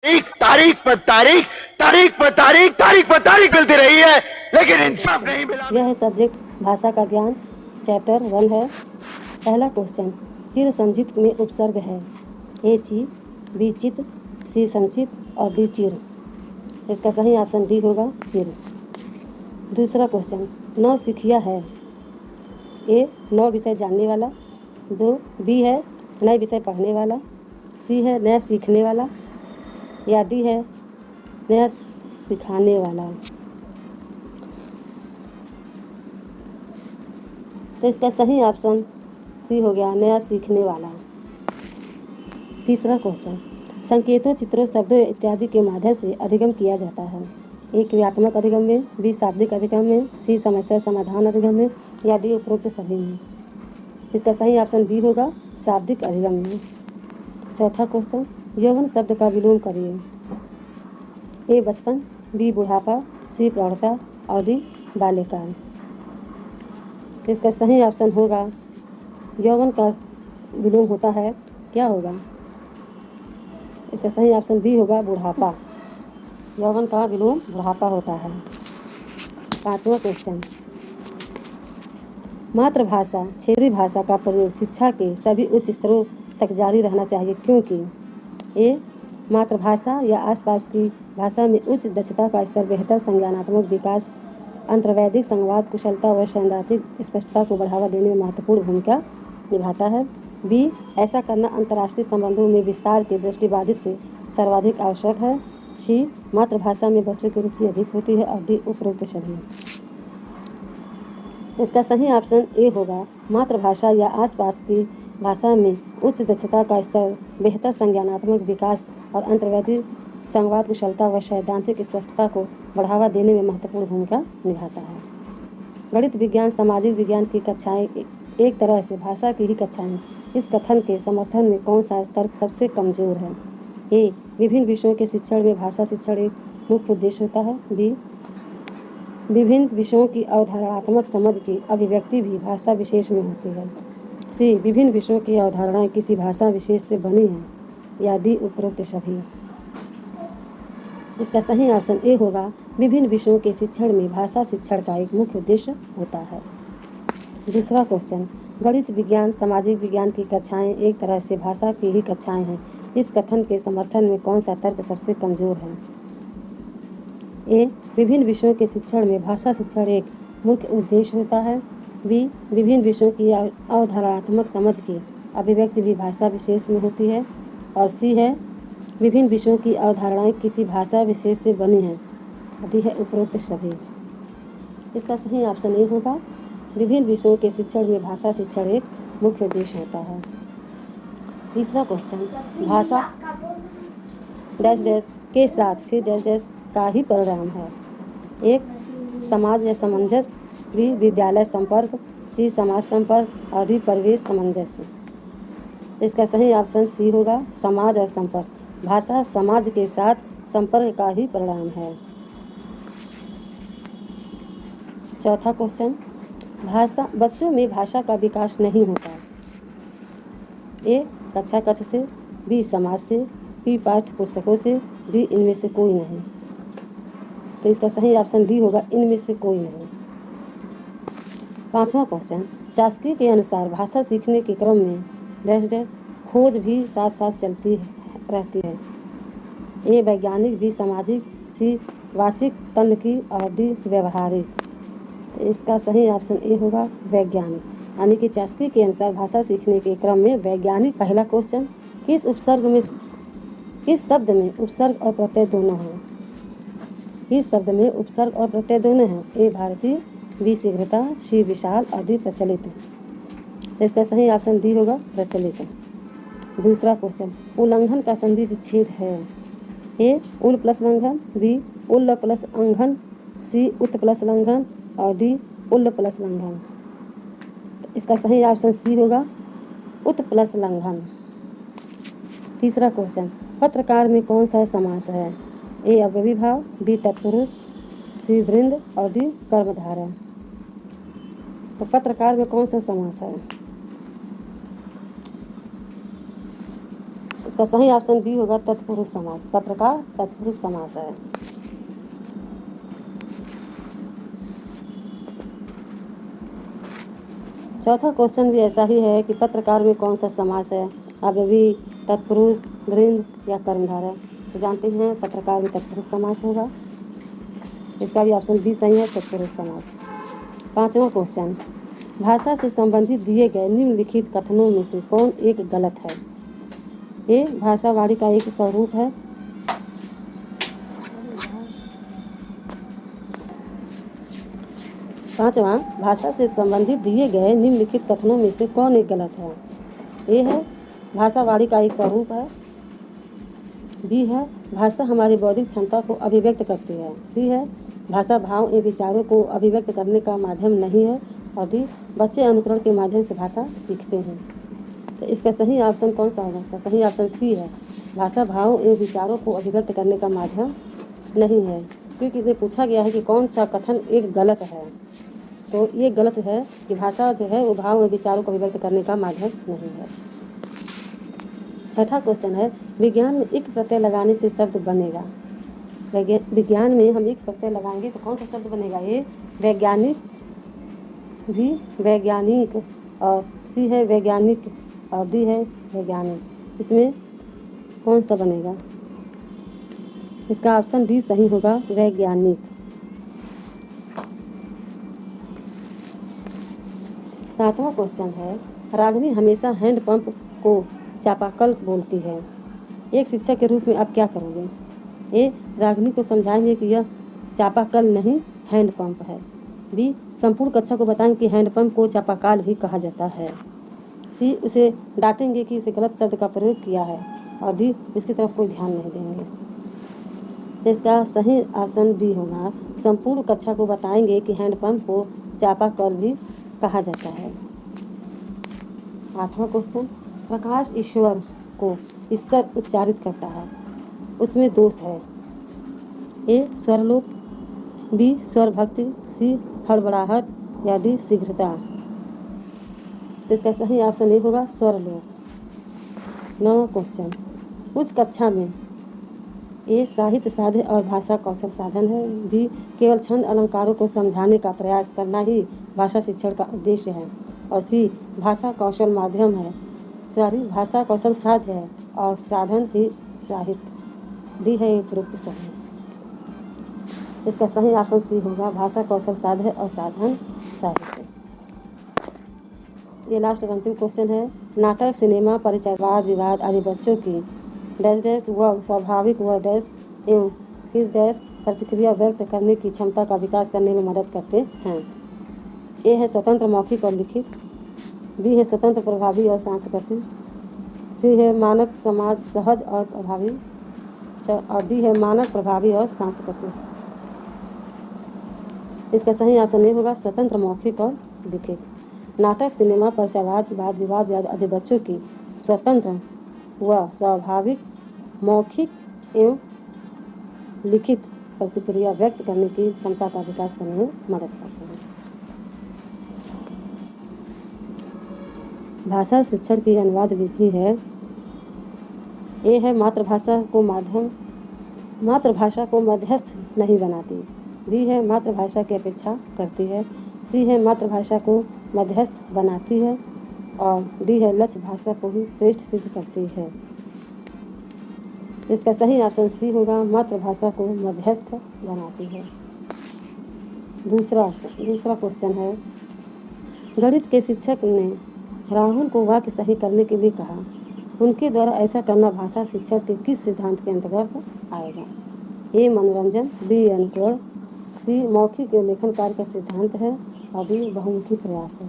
तारीख पर तारीख, तारीख पर तारीख, तारीख पर तारीख मिलती रही है, लेकिन इंसाफ नहीं मिला। यह है सब्जेक्ट भाषा का ज्ञान, चैप्टर 1 है। पहला क्वेश्चन, चिर संचित में उपसर्ग है। ए ची, बी चित, सी संचित और डी चिर। इसका सही ऑप्शन डी होगा चिर। दूसरा क्वेश्चन, नौ सिखिया है। ए नौ विषय जानने वाला, दो बी है नए विषय पढ़ने वाला, सी है नया सीखने वाला या डी है नया सिखाने वाला। तो इसका सही ऑप्शन सी हो गया नया सीखने वाला। तीसरा क्वेश्चन, संकेतों, चित्रों, शब्दों इत्यादि के माध्यम से अधिगम किया जाता है। ए क्रियात्मक अधिगम में, बी शाब्दिक अधिगम में, सी समस्या समाधान अधिगम में या डी उपरोक्त सभी में। इसका सही ऑप्शन बी होगा शाब्दिक अधिगम में। चौथा क्वेश्चन, यौवन शब्द का विलोम करिए। ए बचपन, बी बुढ़ापा, सी प्रौढ़ता और डी बाल्यकाल। इसका सही ऑप्शन होगा यौवन का विलोम होता है, क्या होगा? इसका सही ऑप्शन बी होगा बुढ़ापा। यौवन का विलोम बुढ़ापा होता है। पांचवा क्वेश्चन, मातृभाषा क्षेत्रीय भाषा का प्रयोग शिक्षा के सभी उच्च स्तरों तक जारी रहना चाहिए क्योंकि ए मातृभाषा या आसपास की भाषा में उच्च दक्षता का स्तर बेहतर संज्ञानात्मक विकास, अंतर्वैदिक संवाद कुशलता व सैद्धांतिक स्पष्टता को बढ़ावा देने में महत्वपूर्ण भूमिका निभाता है। बी ऐसा करना अंतर्राष्ट्रीय संबंधों में विस्तार के दृष्टिबाधित से सर्वाधिक आवश्यक है। सी मातृभाषा में बच्चों की रुचि अधिक होती है और डी उपरोक्त सभी। इसका सही ऑप्शन ए होगा मातृभाषा या आसपास की भाषा में उच्च दक्षता का स्तर बेहतर संज्ञानात्मक विकास और अंतर्वैदिक संवाद कुशलता व सैद्धांतिक स्पष्टता को बढ़ावा देने में महत्वपूर्ण भूमिका निभाता है। गणित विज्ञान सामाजिक विज्ञान की कक्षाएं एक तरह से भाषा की ही कक्षाएं। इस कथन के समर्थन में कौन सा तर्क सबसे कमजोर है? ए विभिन्न विषयों के शिक्षण में भाषा शिक्षण एक मुख्य उद्देश्य होता है। बी विभिन्न विषयों की अवधारणात्मक समझ की अभिव्यक्ति भी भाषा विशेष में होती है। सी विभिन्न विषयों की अवधारणाएं किसी भाषा विशेष से बनी हैं या डी उपरोक्त सभी। इसका सही ऑप्शन ए होगा विभिन्न विषयों के शिक्षण में भाषा शिक्षण का एक मुख्य उद्देश्य होता है। दूसरा क्वेश्चन, गणित विज्ञान सामाजिक विज्ञान की कक्षाएं एक तरह से भाषा की ही कक्षाएं हैं। इस कथन के समर्थन में कौन सा तर्क सबसे कमजोर है? ए विभिन्न विषयों के शिक्षण में भाषा शिक्षण एक मुख्य उद्देश्य होता है। बी विभिन्न विषयों की अवधारणात्मक समझ की अभिव्यक्ति भी भाषा विशेष में होती है और सी है विभिन्न विषयों की अवधारणाएं किसी भाषा विशेष से बनी हैं। डी है उपरोक्त सभी। इसका सही ऑप्शन ए होगा विभिन्न विषयों के शिक्षण में भाषा शिक्षण एक मुख्य उद्देश्य होता है। तीसरा क्वेश्चन, भाषा डैश डैश के साथ फिर डैश डैश का ही परिणाम है। एक समाज या सामंजस्य, बी विद्यालय संपर्क, सी समाज संपर्क और डी परिवेश सामंजस्य। इसका सही ऑप्शन सी होगा समाज और संपर्क। भाषा समाज के साथ संपर्क का ही परिणाम है। चौथा क्वेश्चन, भाषा बच्चों में भाषा का विकास नहीं होता। ए कक्षा कक्ष से, बी समाज से, बी पाठ्य पुस्तकों से, डी इनमें से कोई नहीं। तो इसका सही ऑप्शन डी होगा इनमें से कोई नहीं। पांचवा क्वेश्चन, चास्की के अनुसार भाषा सीखने के क्रम में डैश डैश खोज भी साथ साथ चलती रहती है। ए वैज्ञानिक, बी सामाजिक, सी वाचिक तन्की और डी व्यवहारिक। तो इसका सही ऑप्शन ए होगा वैज्ञानिक, यानी कि चास्की के अनुसार भाषा सीखने के क्रम में वैज्ञानिक। पहला क्वेश्चन, किस शब्द में उपसर्ग और प्रत्यय दोनों हैं? किस शब्द में उपसर्ग और प्रत्यय दोनों हैं? ए भारतीय, बी शीघ्रता, सी विशाल और डी प्रचलित। तो इसका सही ऑप्शन डी होगा प्रचलित। दूसरा क्वेश्चन, उल्लंघन का संधि विच्छेद है। ए उल प्लस लंघन, बी उल्ल प्लस अंघन, सी उत प्लस लंघन और डी उल्ल प्लस लंघन। तो इसका सही ऑप्शन सी होगा उत प्लस लंघन। तीसरा क्वेश्चन, पत्रकार में कौन सा समास है? ए अव्ययी भाव, बी तत्पुरुष, सी दृंद और डी कर्मधारय। तो पत्रकार में कौन सा समास है? इसका इसका सही ऑप्शन बी होगा तत्पुरुष समास। पत्रकार तत्पुरुष समास है। चौथा क्वेश्चन भी ऐसा ही है कि पत्रकार में कौन सा समास है, अव्ययी, तत्पुरुष, द्वंद्व या कर्मधारय। तो जानते हैं पत्रकार में तत्पुरुष समास होगा। इसका भी ऑप्शन बी सही है, तत्पुरुष समास। पांचवा क्वेश्चन, भाषा से संबंधित दिए गए निम्नलिखित कथनों में से कौन एक गलत है। ए, भाषावाड़ी का एक स्वरूप है। पांचवा, भाषा से संबंधित दिए गए निम्नलिखित कथनों में से कौन एक गलत है। ए है, भाषावाड़ी का एक स्वरूप है। बी है, भाषा हमारी बौद्धिक क्षमता को अभिव्यक्त करती है। सी है, भाषा भाव एवं विचारों को अभिव्यक्त करने का माध्यम नहीं है। और डी, बच्चे अनुकरण के माध्यम से भाषा सीखते हैं। तो इसका सही ऑप्शन कौन सा होगा। इसका सही ऑप्शन सी है, भाषा भाव एवं विचारों को अभिव्यक्त करने का माध्यम नहीं है, क्योंकि इसमें पूछा गया है कि कौन सा कथन एक गलत है। तो ये गलत है कि भाषा जो है वो भाव एवं विचारों को अभिव्यक्त करने का माध्यम नहीं है। छठा क्वेश्चन है, विज्ञान में एक प्रत्यय लगाने से शब्द बनेगा। विज्ञान में हम एक प्रत्यय लगाएंगे तो कौन सा शब्द बनेगा। ये वैज्ञानिक, भी वैज्ञानिक, और सी है वैज्ञानिक, और डी है वैज्ञानिक। इसमें कौन सा बनेगा। इसका ऑप्शन डी सही होगा, वैज्ञानिक। सातवां क्वेश्चन है, रागिनी हमेशा हैंडपंप को चापाकल बोलती है। एक शिक्षक के रूप में आप क्या करोगे। ए, रागिनी को समझाएंगे कि यह चापाकल नहीं हैंडपंप है। बी, संपूर्ण कक्षा को बताएंगे कि हैंडपंप को चापाकल भी कहा जाता है। सी, उसे डांटेंगे कि उसे गलत शब्द का प्रयोग किया है। और डी, इसकी तरफ कोई ध्यान नहीं देंगे। तो इसका सही ऑप्शन बी होगा, संपूर्ण कक्षा को बताएंगे कि हैंडपंप को चापाकल भी कहा जाता है। आठवां क्वेश्चन, प्रकाश ईश्वर को ईश्वर उच्चारित करता है, उसमें दोष है। ए, स्वरलोप, बी, स्वर भक्ति, सी, हड़बड़ाहट, या डी, शीघ्रता। तो इसका सही ऑप्शन ए होगा, स्वरलोप। नौवां क्वेश्चन, उच्च कक्षा में ए, साहित्य साधन और भाषा कौशल साधन है। बी, केवल छंद अलंकारों को समझाने का प्रयास करना ही भाषा शिक्षण का उद्देश्य है। और सी, भाषा कौशल माध्यम है, भाषा कौशल साध्य है और साधन ही साहित्य। डी है उपरोक्त सही। इसका सही ऑप्शन सी होगा, भाषा कौशल साध्य और साधन साहित्य। ये लास्ट अंतिम क्वेश्चन है, नाटक, सिनेमा, परिचय, वाद विवाद आदि बच्चों की डैश डैश व स्वाभाविक व डैश एवं किस डैश प्रतिक्रिया व्यक्त करने की क्षमता का विकास करने में मदद करते हैं। ए है स्वतंत्र मौखिक और लिखित, बी है स्वतंत्र प्रभावी और सांस्कृतिक, सी है मानक समाज सहज और प्रभावी, और डी है मानक प्रभावी और सांस्कृतिक। इसका सही ऑप्शन ए होगा, स्वतंत्र मौखिक और लिखित। नाटक, सिनेमा, परिचयवाद, वाद विवाद आदि बच्चों की स्वतंत्र व स्वाभाविक मौखिक एवं लिखित प्रतिक्रिया व्यक्त करने की क्षमता का विकास करने में मदद करते हैं। भाषा शिक्षण की अनुवाद विधि है। ए है, मातृभाषा को मध्यस्थ नहीं बनाती। बी है, मातृभाषा की अपेक्षा करती है। सी है, मातृभाषा को मध्यस्थ बनाती है। और डी है, लक्ष्य भाषा को ही श्रेष्ठ सिद्ध करती है। इसका सही ऑप्शन सी होगा, मातृभाषा को मध्यस्थ बनाती है। दूसरा क्वेश्चन है, गणित के शिक्षक ने राहुल को वाक्य सही करने के लिए कहा, उनके द्वारा ऐसा करना भाषा शिक्षण के किस सिद्धांत के अंतर्गत आएगा। ए, मनोरंजन, बी, अनुकरण, सी, मौखिक एवं लेखन कार्य का सिद्धांत है, और डी, बहुमुखी प्रयास है।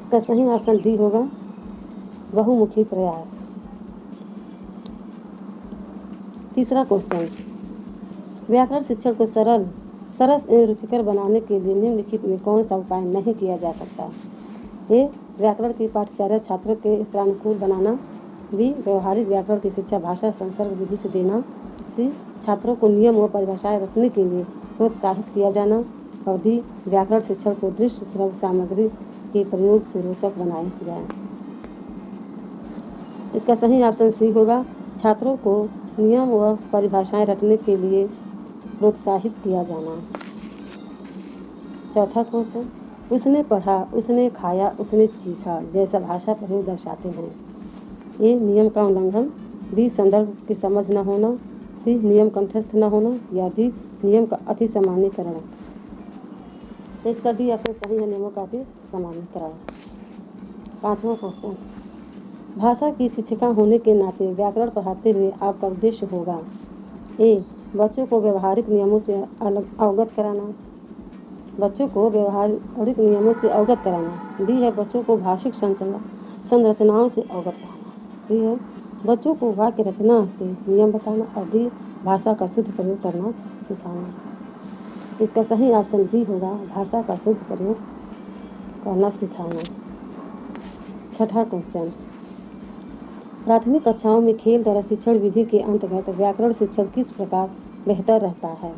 इसका सही ऑप्शन डी होगा, बहुमुखी प्रयास। तीसरा क्वेश्चन, व्याकरण शिक्षण को सरस एवं रुचिकर बनाने के लिए निम्नलिखित में कौन सा उपाय नहीं किया जा सकता। ए, व्याकरण की पाठ्यचर्या छात्रों के स्त्रानुकूल बनाना। बी, व्यवहारिक व्याकरण की शिक्षा भाषा संसर्ग विधि से देना। सी, छात्रों को नियम व परिभाषाएं रखने के लिए प्रोत्साहित किया जाना। और डी, व्याकरण शिक्षण को दृश्य श्रव्य सामग्री के प्रयोग से रोचक बनाए जाए। इसका सही ऑप्शन सी होगा, छात्रों को नियम व परिभाषाएं रटने के लिए प्रोत्साहित किया जाना। चौथा क्वेश्चन, उसने पढ़ा, उसने खाया, उसने चीखा जैसा भाषा प्रयोग दर्शाते हैं। ए नियम का उल्लंघन, बी संदर्भ की समझ न होना, सी नियम कंठस्थ न होना या डी नियम का अति सामान्यकरण। तो इसका डी ऑप्शन सही है, नियमों का अति सामान्यकरण। पांचवा क्वेश्चन, भाषा की शिक्षिका होने के नाते व्याकरण पढ़ाते हुए आपका उद्देश्य होगा। ए बच्चों को व्यवहारिक नियमों से अवगत कराना, बच्चों को व्यवहारिक नियमों से अवगत कराना। बी है बच्चों को भाषिक संरचनाओं से अवगत कराना। सी है बच्चों को वाक्य रचना के नियम बताना। और डी भाषा का शुद्ध प्रयोग करना सिखाना। इसका सही ऑप्शन डी होगा, भाषा का शुद्ध प्रयोग करना सिखाना। छठा क्वेश्चन, प्राथमिक कक्षाओं में खेल द्वारा शिक्षण विधि के अंतर्गत व्याकरण शिक्षण किस प्रकार बेहतर रहता है।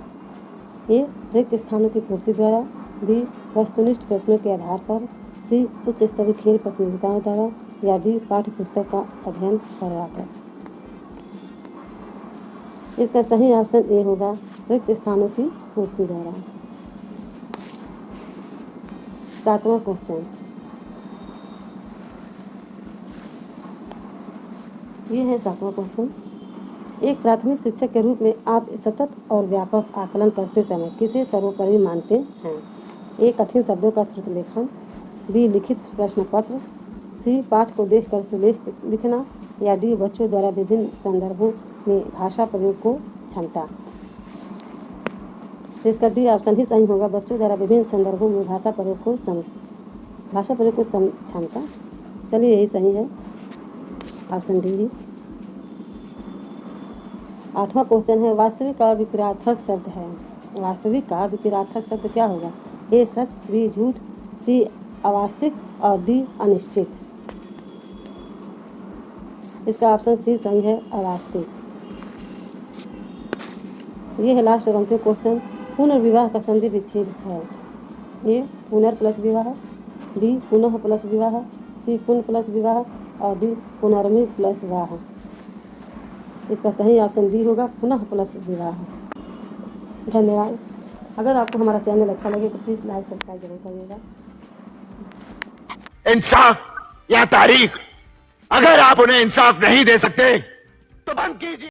ए रिक्त स्थानों की पूर्ति द्वारा, बी वस्तुनिष्ठ प्रश्नों के आधार पर, सी उच्च स्तरीय खेल प्रतियोगिताओं द्वारा या डी पाठ्य पुस्तक का अध्ययन करवाकर। इसका सही ऑप्शन ए होगा, रिक्त स्थानों की पूर्ति द्वारा। सातवां क्वेश्चन, ये है सातवां क्वेश्चन, एक प्राथमिक शिक्षक के रूप में आप सतत और व्यापक आकलन करते समय किसे सर्वोपरि मानते हैं। ए कठिन शब्दों का श्रुत लेखन, बी लिखित प्रश्न पत्र, सी पाठ को देखकर सुलेख लिखना या डी बच्चों द्वारा विभिन्न संदर्भों में भाषा प्रयोग को क्षमता। तो इसका डी ऑप्शन ही सही होगा, बच्चों द्वारा विभिन्न संदर्भों में भाषा प्रयोग को क्षमता। चलिए यही सही है, ऑप्शन डी ही। आठवां क्वेश्चन है, वास्तविक का विपरीतार्थक शब्द है। वास्तविक का विपरीतार्थक शब्द क्या होगा। ए सच, बी झूठ, सी अवास्तविक और डी अनिश्चित। इसका ऑप्शन सी सही है, अवास्तविक। ये है लास्ट और अंतिम क्वेश्चन, पुनर्विवाह का संधि विच्छेद है। ए पुनर् प्लस विवाह, बी पुनः प्लस विवाह, सी पुनः प्लस विवाह और डी पुनर्मि प्लस विवाह। इसका सही ऑप्शन बी होगा, पुनः प्लस विवाह। धन्यवाद। अगर आपको हमारा चैनल अच्छा लगे तो प्लीज़ लाइक सब्सक्राइब जरूर करिएगा। इंसाफ या तारीख, अगर आप उन्हें इंसाफ नहीं दे सकते तो बंद कीजिए।